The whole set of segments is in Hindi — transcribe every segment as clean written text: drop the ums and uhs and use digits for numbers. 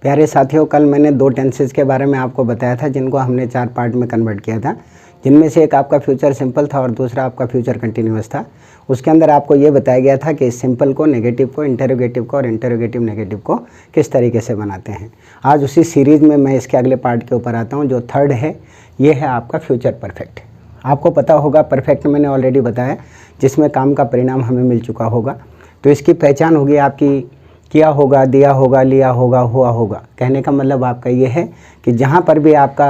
प्यारे साथियों, कल मैंने 2 टेंसेस के बारे में आपको बताया था जिनको हमने 4 पार्ट में कन्वर्ट किया था, जिनमें से एक आपका फ्यूचर सिंपल था और दूसरा आपका फ्यूचर कंटिन्यूअस था। उसके अंदर आपको ये बताया गया था कि सिंपल को, नेगेटिव को, इंटरोगेटिव को और इंटरोगेटिव नेगेटिव को किस तरीके से बनाते हैं। आज उसी सीरीज़ में मैं इसके अगले पार्ट के ऊपर आता हूँ। जो थर्ड है ये है आपका फ्यूचर परफेक्ट। आपको पता होगा परफेक्ट मैंने ऑलरेडी बताया, जिसमें काम का परिणाम हमें मिल चुका होगा। तो इसकी पहचान होगी आपकी किया होगा, दिया होगा, लिया होगा, हुआ होगा। कहने का मतलब आपका ये है कि जहाँ पर भी आपका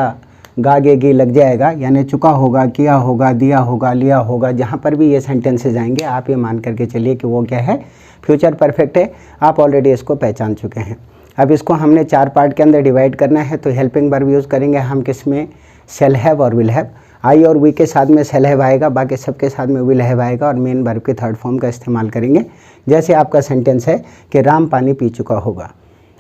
गा गे गी लग जाएगा, यानी चुका होगा, किया होगा, दिया होगा, लिया होगा, जहाँ पर भी ये सेंटेंसेज आएंगे आप ये मान करके चलिए कि वो क्या है, फ्यूचर परफेक्ट है। आप ऑलरेडी इसको पहचान चुके हैं। अब इसको हमने 4 पार्ट के अंदर डिवाइड करना है। तो हेल्पिंग वर्ब यूज़ करेंगे हम किसमें, शैल हैव और विल हैव। आई और वी के साथ में शैल हैव आएगा, बाकी सबके साथ में विल हैव आएगा और मेन वर्ब के थर्ड फॉर्म का इस्तेमाल करेंगे। जैसे आपका सेंटेंस है कि राम पानी पी चुका होगा,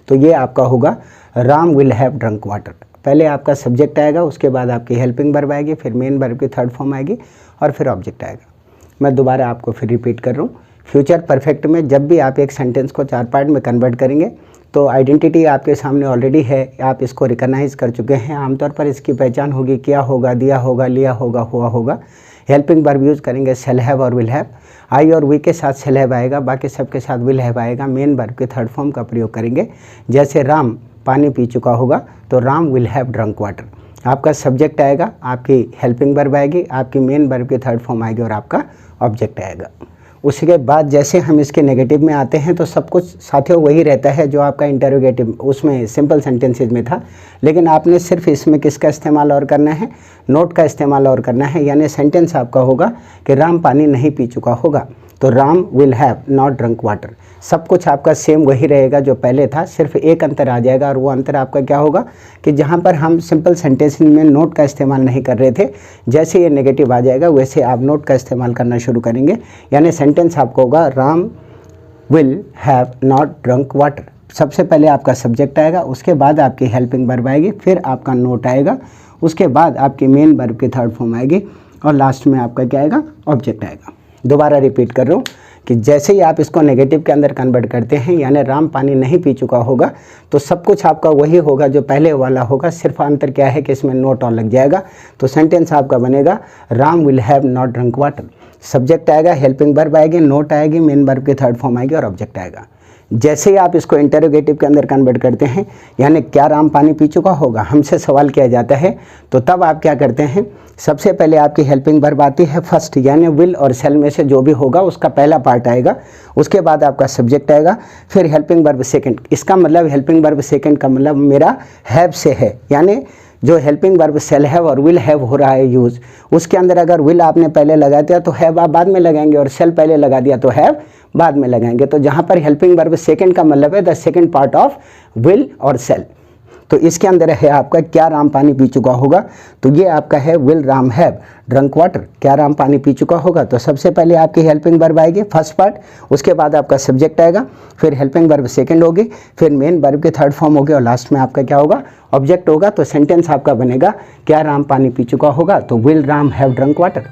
तो ये आपका होगा Ram will have drunk water. पहले आपका सब्जेक्ट आएगा, उसके बाद आपकी हेल्पिंग वर्ब आएगी, फिर मेन वर्ब की थर्ड फॉर्म आएगी और फिर ऑब्जेक्ट आएगा। मैं दोबारा आपको फिर रिपीट कर रहा हूँ। फ्यूचर परफेक्ट में जब भी आप एक सेंटेंस को 4 पार्ट में कन्वर्ट करेंगे तो आइडेंटिटी आपके सामने ऑलरेडी है, आप इसको रिकॉग्नाइज कर चुके हैं। आमतौर पर इसकी पहचान होगी किया होगा, दिया होगा, लिया होगा, हुआ होगा। हेल्पिंग वर्ब यूज़ करेंगे शैल हैव और विल हैव। आई और वी के साथ शैल हैव आएगा, बाकी सबके साथ विल हैव आएगा। मेन वर्ब के थर्ड फॉर्म का प्रयोग करेंगे। जैसे राम पानी पी चुका होगा तो Ram will have drunk water. आपका सब्जेक्ट आएगा, आपकी हेल्पिंग वर्ब आएगी, आपकी मेन वर्ब की थर्ड फॉर्म आएगी और आपका ऑब्जेक्ट आएगा। उसके बाद जैसे हम इसके नेगेटिव में आते हैं तो सब कुछ साथियों वही रहता है जो आपका इंटरोगेटिव उसमें सिंपल सेंटेंसेज में था, लेकिन आपने सिर्फ इसमें किसका इस्तेमाल और करना है, नोट का इस्तेमाल और करना है। यानी सेंटेंस आपका होगा कि राम पानी नहीं पी चुका होगा, तो Ram will have not drunk water. सब कुछ आपका सेम वही रहेगा जो पहले था, सिर्फ एक अंतर आ जाएगा और वो अंतर आपका क्या होगा कि जहाँ पर हम सिंपल सेंटेंस में नोट का इस्तेमाल नहीं कर रहे थे, जैसे ये नेगेटिव आ जाएगा वैसे आप नोट का इस्तेमाल करना शुरू करेंगे। यानी सेंटेंस आपका होगा Ram will have not drunk water. सबसे पहले आपका सब्जेक्ट आएगा, उसके बाद आपकी हेल्पिंग वर्ब आएगी, फिर आपका नोट आएगा, उसके बाद आपकी मेन वर्ब की थर्ड फॉर्म आएगी और लास्ट में आपका क्या आएगा, ऑब्जेक्ट आएगा। दोबारा रिपीट कर रहा हूँ कि जैसे ही आप इसको नेगेटिव के अंदर कन्वर्ट करते हैं, यानी राम पानी नहीं पी चुका होगा, तो सब कुछ आपका वही होगा जो पहले वाला होगा। सिर्फ अंतर क्या है कि इसमें नोट और लग जाएगा। तो सेंटेंस आपका बनेगा Ram will have not drunk water. Subject आएगा, हेल्पिंग वर्ब आएगी, नोट आएगी, मेन वर्ब की थर्ड फॉर्म आएगी और ऑब्जेक्ट आएगा। जैसे ही आप इसको इंटरोगेटिव के अंदर कन्वर्ट करते हैं, यानी क्या राम पानी पी चुका होगा, हमसे सवाल किया जाता है, तो तब आप क्या करते हैं, सबसे पहले आपकी हेल्पिंग वर्ब आती है फर्स्ट, यानी विल और शैल में से जो भी होगा उसका पहला पार्ट आएगा, उसके बाद आपका सब्जेक्ट आएगा, फिर हेल्पिंग वर्ब सेकंड। इसका मतलब हेल्पिंग वर्ब सेकंड का मतलब मेरा हैव से है, यानी जो हेल्पिंग वर्ब शैल हैव और विल हैव हो रहा है यूज़, उसके अंदर अगर विल आपने पहले लगा दिया तो हैव आप बाद में लगाएंगे और शैल पहले लगा दिया तो हैव बाद में लगाएंगे। तो जहाँ पर हेल्पिंग वर्ब सेकंड का मतलब है the second part of will और शैल। तो इसके अंदर है आपका क्या राम पानी पी चुका होगा, तो ये आपका है will Ram have drunk water. क्या राम पानी पी चुका होगा, तो सबसे पहले आपकी हेल्पिंग वर्ब आएगी फर्स्ट पार्ट, उसके बाद आपका सब्जेक्ट आएगा, फिर हेल्पिंग वर्ब सेकंड होगी, फिर मेन वर्ब की थर्ड फॉर्म होगी और लास्ट में आपका क्या होगा, ऑब्जेक्ट होगा। तो सेंटेंस आपका बनेगा क्या राम पानी पी चुका होगा, तो will Ram have drunk water.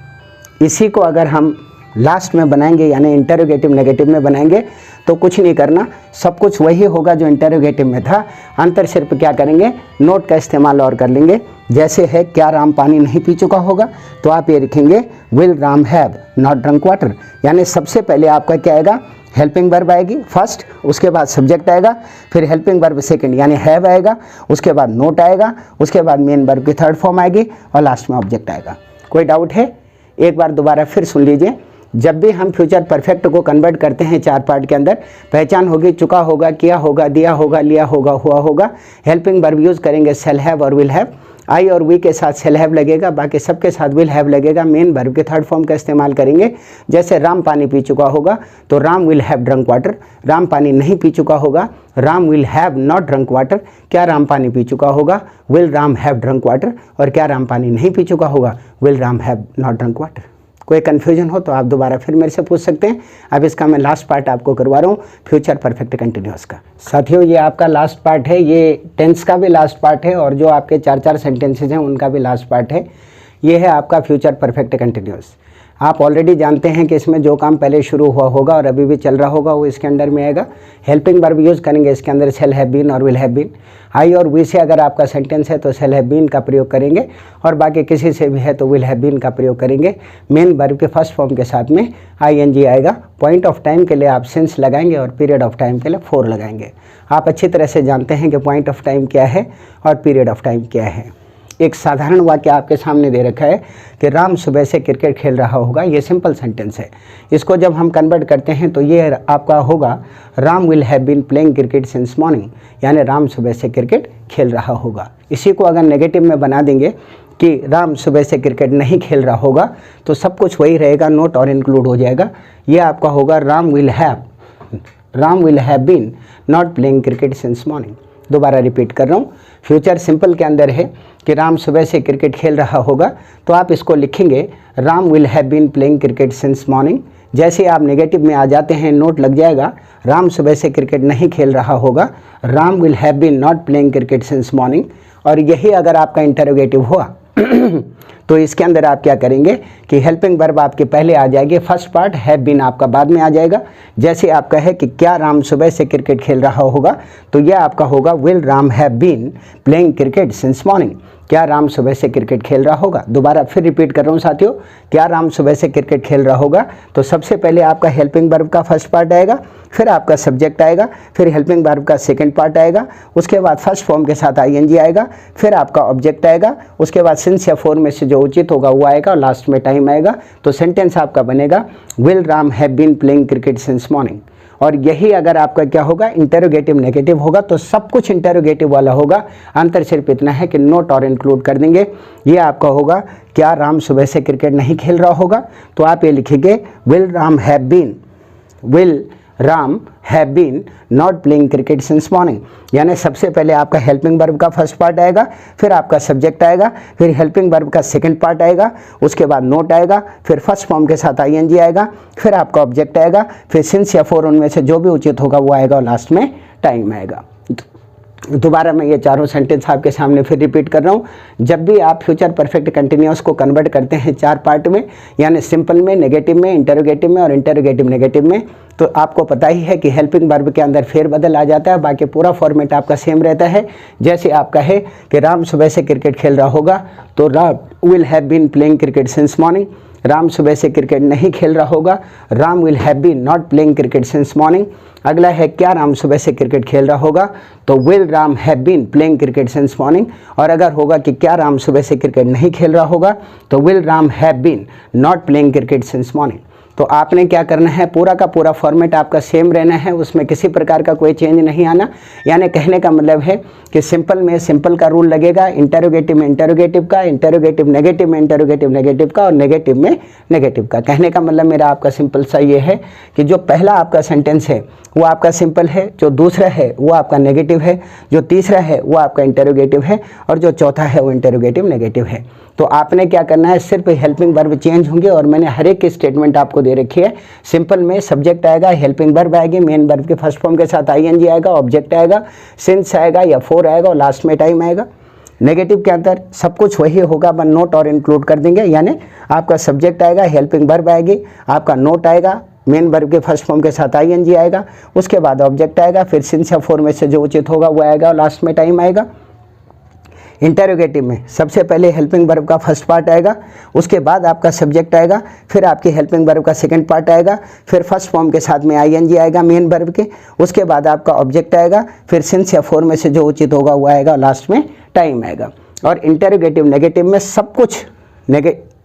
इसी को अगर हम लास्ट में बनाएंगे यानी इंटरोगेटिव नेगेटिव में बनाएंगे तो कुछ नहीं करना, सब कुछ वही होगा जो इंटरोगेटिव में था। अंतर सिर्फ क्या करेंगे, नोट का इस्तेमाल और कर लेंगे। जैसे है क्या राम पानी नहीं पी चुका होगा, तो आप ये लिखेंगे will Ram have not drunk water. यानी सबसे पहले आपका क्या आएगा, हेल्पिंग वर्ब आएगी फर्स्ट, उसके बाद सब्जेक्ट आएगा, फिर हेल्पिंग वर्ब सेकंड यानी हैव आएगा, उसके बाद नोट आएगा, उसके बाद मेन वर्ब की थर्ड फॉर्म आएगी और लास्ट में ऑब्जेक्ट आएगा। कोई डाउट है? एक बार दोबारा फिर सुन लीजिए। जब भी हम फ्यूचर परफेक्ट को कन्वर्ट करते हैं 4 पार्ट के अंदर, पहचान होगी चुका होगा, किया होगा, दिया होगा, लिया होगा, हुआ होगा। हेल्पिंग वर्ब यूज़ करेंगे शैल हैव और विल हैव। आई और वी के साथ शैल हैव लगेगा, बाकी सबके साथ विल हैव लगेगा। मेन वर्ब के थर्ड फॉर्म का इस्तेमाल करेंगे। जैसे राम पानी पी चुका होगा तो Ram will have drunk water. Ram पानी नहीं पी चुका होगा, Ram will have not drunk water. क्या राम पानी पी चुका होगा, will Ram have drunk water. और क्या राम पानी नहीं पी चुका होगा, will Ram have not drunk water. कोई कन्फ्यूजन हो तो आप दोबारा फिर मेरे से पूछ सकते हैं। अब इसका मैं लास्ट पार्ट आपको करवा रहा हूँ, फ्यूचर परफेक्ट कंटिन्यूअस का। साथियों ये आपका लास्ट पार्ट है, ये टेंस का भी लास्ट पार्ट है और जो आपके 4 सेंटेंसेज हैं उनका भी लास्ट पार्ट है। ये है आपका फ्यूचर परफेक्ट कंटिन्यूअस। आप ऑलरेडी जानते हैं कि इसमें जो काम पहले शुरू हुआ होगा और अभी भी चल रहा होगा वो इसके अंडर में आएगा। हेल्पिंग वर्ब यूज़ करेंगे इसके अंदर शैल हैव बीन और विल हैव बीन। आई और वी से अगर आपका सेंटेंस है तो शैल हैव बीन का प्रयोग करेंगे, और बाकी किसी से भी है तो विल हैव बीन का प्रयोग करेंगे। मेन वर्ब के फर्स्ट फॉर्म के साथ में ING आएगा। पॉइंट ऑफ टाइम के लिए आप सिंस लगाएंगे और पीरियड ऑफ टाइम के लिए फॉर लगाएंगे। आप अच्छी तरह से जानते हैं कि पॉइंट ऑफ टाइम क्या है और पीरियड ऑफ टाइम क्या है। एक साधारण वाक्य आपके सामने दे रखा है कि राम सुबह से क्रिकेट खेल रहा होगा। ये सिंपल सेंटेंस है। इसको जब हम कन्वर्ट करते हैं तो ये आपका होगा Ram will have been playing cricket since morning, यानी राम सुबह से क्रिकेट खेल रहा होगा। इसी को अगर नेगेटिव में बना देंगे कि राम सुबह से क्रिकेट नहीं खेल रहा होगा तो सब कुछ वही रहेगा, नोट और इंक्लूड हो जाएगा। ये आपका होगा Ram will have been not playing cricket since morning. दोबारा रिपीट कर रहा हूँ, फ्यूचर सिंपल के अंदर है कि राम सुबह से क्रिकेट खेल रहा होगा, तो आप इसको लिखेंगे Ram will have been playing cricket since morning. जैसे आप नेगेटिव में आ जाते हैं नोट लग जाएगा, राम सुबह से क्रिकेट नहीं खेल रहा होगा, Ram will have been not playing cricket since morning. और यही अगर आपका इंटरोगेटिव हुआ तो इसके अंदर आप क्या करेंगे कि हेल्पिंग वर्ब आपके पहले आ जाएगी, फर्स्ट पार्ट हैव बीन आपका बाद में आ जाएगा। जैसे आपका है कि क्या राम सुबह से क्रिकेट खेल रहा होगा, तो यह आपका होगा will Ram have been playing cricket since morning. क्या राम सुबह से क्रिकेट खेल रहा होगा। दोबारा फिर रिपीट कर रहा हूँ साथियों, क्या राम सुबह से क्रिकेट खेल रहा होगा, तो सबसे पहले आपका हेल्पिंग वर्ब का फर्स्ट पार्ट आएगा, फिर आपका सब्जेक्ट आएगा, फिर हेल्पिंग वर्ब का सेकंड पार्ट आएगा, उसके बाद फर्स्ट फॉर्म के साथ ING आएगा, फिर आपका ऑब्जेक्ट आएगा, उसके बाद सिंस या फॉर में से जो उचित होगा वो आएगा और लास्ट में टाइम आएगा। तो सेंटेंस आपका बनेगा will Ram have been playing cricket since morning. और यही अगर आपका क्या होगा इंटरोगेटिव नेगेटिव होगा तो सब कुछ इंटरोगेटिव वाला होगा। अंतर सिर्फ इतना है कि नोट और इंक्लूड कर देंगे। ये आपका होगा क्या राम सुबह से क्रिकेट नहीं खेल रहा होगा, तो आप ये लिखेंगे will Ram have been not playing cricket since morning. यानी सबसे पहले आपका हेल्पिंग वर्ब का फर्स्ट पार्ट आएगा, फिर आपका सब्जेक्ट आएगा, फिर हेल्पिंग वर्ब का सेकंड पार्ट आएगा, उसके बाद नोट आएगा, फिर फर्स्ट फॉर्म के साथ ING आएगा, फिर आपका ऑब्जेक्ट आएगा, फिर सिंस या फॉर उनमें से जो भी उचित होगा वो आएगा और लास्ट में टाइम आएगा। दोबारा मैं ये चारों सेंटेंस आपके सामने फिर रिपीट कर रहा हूँ। जब भी आप फ्यूचर परफेक्ट कंटिन्यूअस को कन्वर्ट करते हैं चार पार्ट में, यानी सिंपल में, नेगेटिव में, इंटरोगेटिव में और इंटरोगेटिव नेगेटिव में, तो आपको पता ही है कि हेल्पिंग वर्ब के अंदर फेरबदल आ जाता है, बाकी पूरा फॉर्मेट आपका सेम रहता है। जैसे आपका है कि राम सुबह से क्रिकेट खेल रहा होगा, तो Ram will have been playing cricket since morning. Ram सुबह से क्रिकेट नहीं खेल रहा होगा, Ram will have been not playing cricket since morning. अगला है क्या राम सुबह से क्रिकेट खेल रहा होगा, तो will Ram have been playing cricket since morning. और अगर होगा कि क्या राम सुबह से क्रिकेट नहीं खेल रहा होगा, तो will Ram have been not playing cricket since morning. तो आपने क्या करना है, पूरा का पूरा फॉर्मेट आपका सेम रहना है, उसमें किसी प्रकार का कोई चेंज नहीं आना। यानी कहने का मतलब है कि सिंपल में सिंपल का रूल लगेगा, इंटरोगेटिव में इंटरोगेटिव का, इंटरोगेटिव नेगेटिव में इंटरोगेटिव नेगेटिव का और नेगेटिव में नेगेटिव का। कहने का मतलब मेरा आपका सिंपल सा ये है कि जो पहला आपका सेंटेंस है वो आपका सिंपल है, जो दूसरा है वो आपका नेगेटिव है, जो तीसरा है वो आपका इंटरोगेटिव है और जो चौथा है वो इंटरोगेटिव नेगेटिव है। तो आपने क्या करना है, सिर्फ हेल्पिंग वर्ब चेंज होंगे और मैंने हर एक की स्टेटमेंट आपको दे रखी है। सिंपल में सब्जेक्ट आएगा, हेल्पिंग वर्ब आएगी, मेन वर्ब के फर्स्ट फॉर्म के साथ ING आएगा, ऑब्जेक्ट आएगा, सिंस आएगा या फॉर आएगा और लास्ट में टाइम आएगा। नेगेटिव के अंदर सब कुछ वही होगा, बस नोट और इंक्लूड कर देंगे। यानी आपका सब्जेक्ट आएगा, हेल्पिंग वर्ब आएगी, आपका नोट आएगा, मेन वर्ब के फर्स्ट फॉर्म के साथ ING आएगा, उसके बाद ऑब्जेक्ट आएगा, फिर सिंस या फॉर में से जो उचित होगा वो आएगा और लास्ट में टाइम आएगा। इंटरोगेटिव में सबसे पहले हेल्पिंग वर्ब का फर्स्ट पार्ट आएगा, उसके बाद आपका सब्जेक्ट आएगा, फिर आपकी हेल्पिंग वर्ब का सेकंड पार्ट आएगा, फिर फर्स्ट फॉर्म के साथ में ING आएगा मेन वर्ब के, उसके बाद आपका ऑब्जेक्ट आएगा, फिर सिंस या फॉर में से जो उचित होगा वो आएगा और लास्ट में टाइम आएगा। और इंटरोगेटिव नेगेटिव में सब कुछ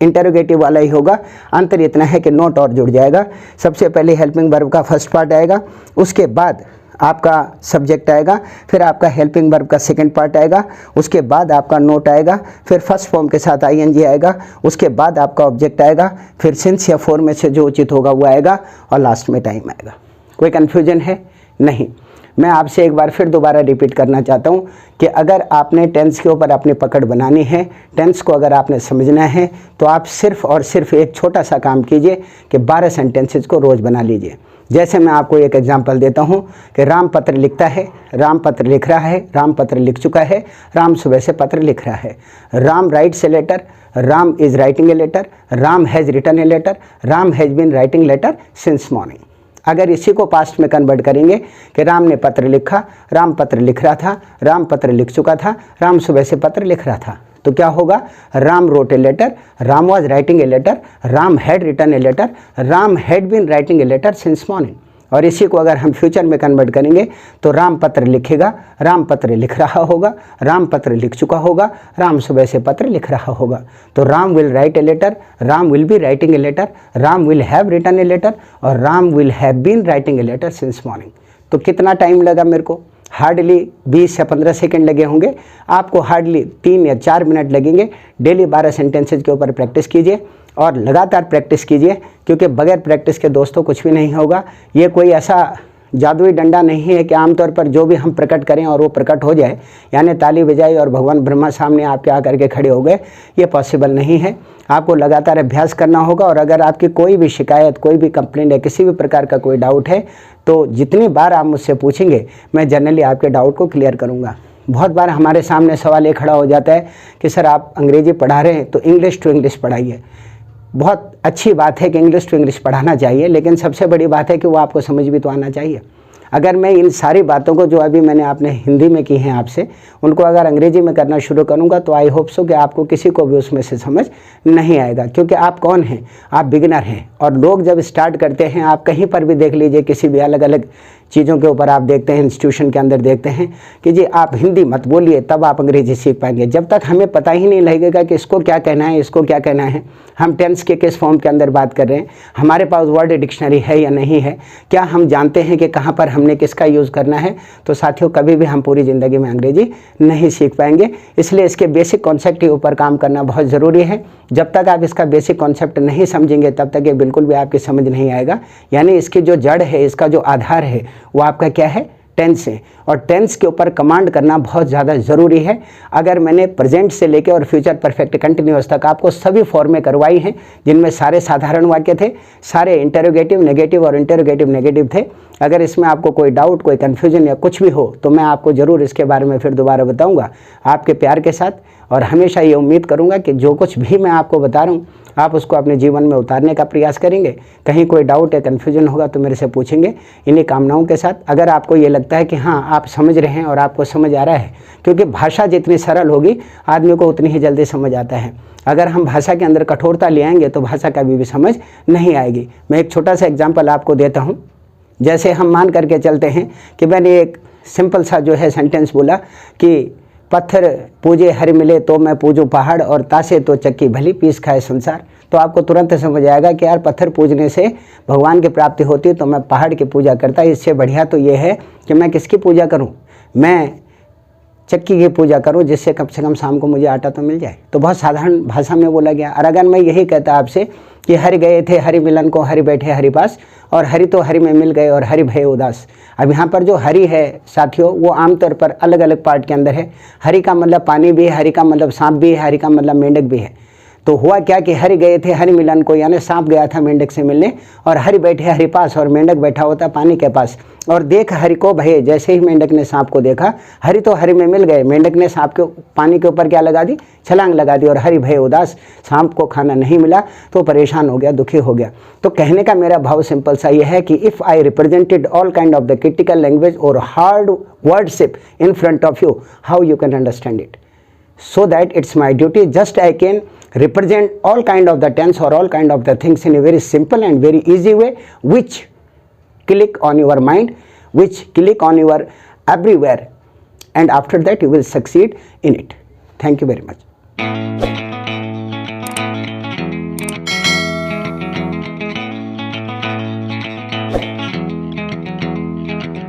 इंटरोगेटिव वाला ही होगा, अंतर इतना है कि नोट और जुड़ जाएगा। सबसे पहले हेल्पिंग वर्ब का फर्स्ट पार्ट आएगा, उसके बाद आपका सब्जेक्ट आएगा, फिर आपका हेल्पिंग वर्ब का सेकंड पार्ट आएगा, उसके बाद आपका नोट आएगा, फिर फर्स्ट फॉर्म के साथ ING आएगा, उसके बाद आपका ऑब्जेक्ट आएगा, फिर सिंस या फॉर में से जो उचित होगा वो आएगा और लास्ट में टाइम आएगा। कोई कन्फ्यूजन है? नहीं। मैं आपसे एक बार फिर दोबारा रिपीट करना चाहता हूँ कि अगर आपने टेंस के ऊपर अपनी पकड़ बनानी है, टेंस को अगर आपने समझना है, तो आप सिर्फ और सिर्फ एक छोटा सा काम कीजिए कि 12 सेंटेंसेस को रोज़ बना लीजिए। जैसे मैं आपको एक एग्जांपल देता हूँ कि राम पत्र लिखता है, राम पत्र लिख रहा है, राम पत्र लिख चुका है, राम सुबह से पत्र लिख रहा है। Ram writes a letter, Ram is writing a letter, Ram has written a letter, Ram has been writing letter since morning. अगर इसी को पास्ट में कन्वर्ट करेंगे कि राम ने पत्र लिखा, राम पत्र लिख रहा था, राम पत्र लिख चुका था, राम सुबह से पत्र लिख रहा था, तो क्या होगा? Ram wrote a letter, Ram was writing a letter, Ram had written a letter, Ram had been writing a letter since morning. और इसी को अगर हम फ्यूचर में कन्वर्ट करेंगे तो राम पत्र लिखेगा, राम पत्र लिख रहा होगा, राम पत्र लिख चुका होगा, राम सुबह से पत्र लिख रहा होगा। तो Ram will write a letter, Ram will be writing a letter, Ram will have written a letter और Ram will have been writing a letter since morning. तो कितना टाइम लगा मेरे को? हार्डली 20 या 15 सेकंड लगे होंगे। आपको हार्डली 3 या 4 मिनट लगेंगे। डेली 12 सेंटेंसेज के ऊपर प्रैक्टिस कीजिए और लगातार प्रैक्टिस कीजिए, क्योंकि बगैर प्रैक्टिस के दोस्तों कुछ भी नहीं होगा। ये कोई ऐसा जादुई डंडा नहीं है कि आमतौर पर जो भी हम प्रकट करें और वो प्रकट हो जाए, यानी ताली बजाई और भगवान ब्रह्मा सामने आपके आकर के खड़े हो गए, ये पॉसिबल नहीं है। आपको लगातार अभ्यास करना होगा। और अगर आपकी कोई भी शिकायत, कोई भी कंप्लेंट है, किसी भी प्रकार का कोई डाउट है, तो जितनी बार आप मुझसे पूछेंगे मैं जनरली आपके डाउट को क्लियर करूँगा। बहुत बार हमारे सामने सवाल ये खड़ा हो जाता है कि सर आप अंग्रेजी पढ़ा रहे हैं तो इंग्लिश टू इंग्लिश पढ़ाइए। बहुत अच्छी बात है कि इंग्लिश टू इंग्लिश पढ़ाना चाहिए, लेकिन सबसे बड़ी बात है कि वो आपको समझ भी तो आना चाहिए। अगर मैं इन सारी बातों को जो अभी मैंने आपने हिंदी में की हैं आपसे, उनको अगर अंग्रेजी में करना शुरू करूंगा तो आई होप सो कि आपको किसी को भी उसमें से समझ नहीं आएगा, क्योंकि आप कौन हैं? आप बिगिनर हैं। और लोग जब स्टार्ट करते हैं, आप कहीं पर भी देख लीजिए, किसी भी अलग अलग चीज़ों के ऊपर आप देखते हैं, इंस्टीट्यूशन के अंदर देखते हैं कि जी आप हिंदी मत बोलिए तब आप अंग्रेजी सीख पाएंगे। जब तक हमें पता ही नहीं लगेगा कि इसको क्या कहना है, इसको क्या कहना है, हम टेंस के किस फॉर्म के अंदर बात कर रहे हैं, हमारे पास वर्ड डिक्शनरी है या नहीं है, क्या हम जानते हैं कि कहाँ पर हमने किसका यूज़ करना है, तो साथियों कभी भी हम पूरी ज़िंदगी में अंग्रेजी नहीं सीख पाएंगे। इसलिए इसके बेसिक कॉन्सेप्ट के ऊपर काम करना बहुत ज़रूरी है। जब तक आप इसका बेसिक कॉन्सेप्ट नहीं समझेंगे तब तक ये बिल्कुल भी आपकी समझ नहीं आएगा। यानी इसकी जो जड़ है, इसका जो आधार है, वो आपका क्या है? टेंस है। और टेंस के ऊपर कमांड करना बहुत ज़्यादा ज़रूरी है। अगर मैंने प्रेजेंट से लेकर और फ्यूचर परफेक्ट कंटिन्यूअस तक आपको सभी फॉर्में करवाई हैं, जिनमें सारे साधारण वाक्य थे, सारे इंटरोगेटिव नेगेटिव और इंटरोगेटिव नेगेटिव थे। अगर इसमें आपको कोई डाउट, कोई कन्फ्यूजन या कुछ भी हो तो मैं आपको ज़रूर इसके बारे में फिर दोबारा बताऊँगा आपके प्यार के साथ। और हमेशा ये उम्मीद करूँगा कि जो कुछ भी मैं आपको बता रहा हूँ आप उसको अपने जीवन में उतारने का प्रयास करेंगे। कहीं कोई डाउट या कन्फ्यूजन होगा तो मेरे से पूछेंगे। इन्हीं कामनाओं के साथ अगर आपको ये लगता है कि हाँ आप समझ रहे हैं और आपको समझ आ रहा है, क्योंकि भाषा जितनी सरल होगी आदमी को उतनी ही जल्दी समझ आता है। अगर हम भाषा के अंदर कठोरता ले आएंगे तो भाषा कभी भी समझ नहीं आएगी। मैं एक छोटा सा एग्जाम्पल आपको देता हूँ। जैसे हम मान करके चलते हैं कि मैंने एक सिंपल सा जो है सेंटेंस बोला कि पत्थर पूजे हरि मिले तो मैं पूजूं पहाड़, और तासे तो चक्की भली पीस खाए संसार। तो आपको तुरंत समझ आएगा कि यार पत्थर पूजने से भगवान की प्राप्ति होती है, तो मैं पहाड़ की पूजा करता। इससे बढ़िया तो ये है कि मैं किसकी पूजा करूं? मैं चक्की की पूजा करूं, जिससे कम से कम शाम को मुझे आटा तो मिल जाए। तो बहुत साधारण भाषा में बोला गया। और अगर मैं यही कहता आपसे कि हरि गए थे हरि मिलन को, हरि बैठे हरि पास, और हरि तो हरि में मिल गए और हरि भय उदास। अब यहाँ पर जो हरि है साथियों, वो आमतौर पर अलग अलग पार्ट के अंदर है। हरि का मतलब पानी भी है, हरि का मतलब सांप भी है, हरि का मतलब मेंढक भी है। तो हुआ क्या कि हरि गए थे हरि मिलन को, यानी सांप गया था मेंढक से मिलने, और हरि बैठे हरि पास, और मेंढक बैठा होता पानी के पास। और देख हरि को भय, जैसे ही मेंढक ने सांप को देखा, हरि तो हरि में मिल गए, मेंढक ने सांप के पानी के ऊपर क्या लगा दी? छलांग लगा दी। और हरि भय उदास, सांप को खाना नहीं मिला तो परेशान हो गया, दुखी हो गया। तो कहने का मेरा भाव सिंपल सा ये है कि if I represented all kind of the critical language और hard wordship in front of you, how you can understand it? So that it's my duty, just I can represent all kind of the tense or all kind of the things in a very simple and very easy way, which click on your mind, which click on your everywhere, and after that you will succeed in it. Thank you very much.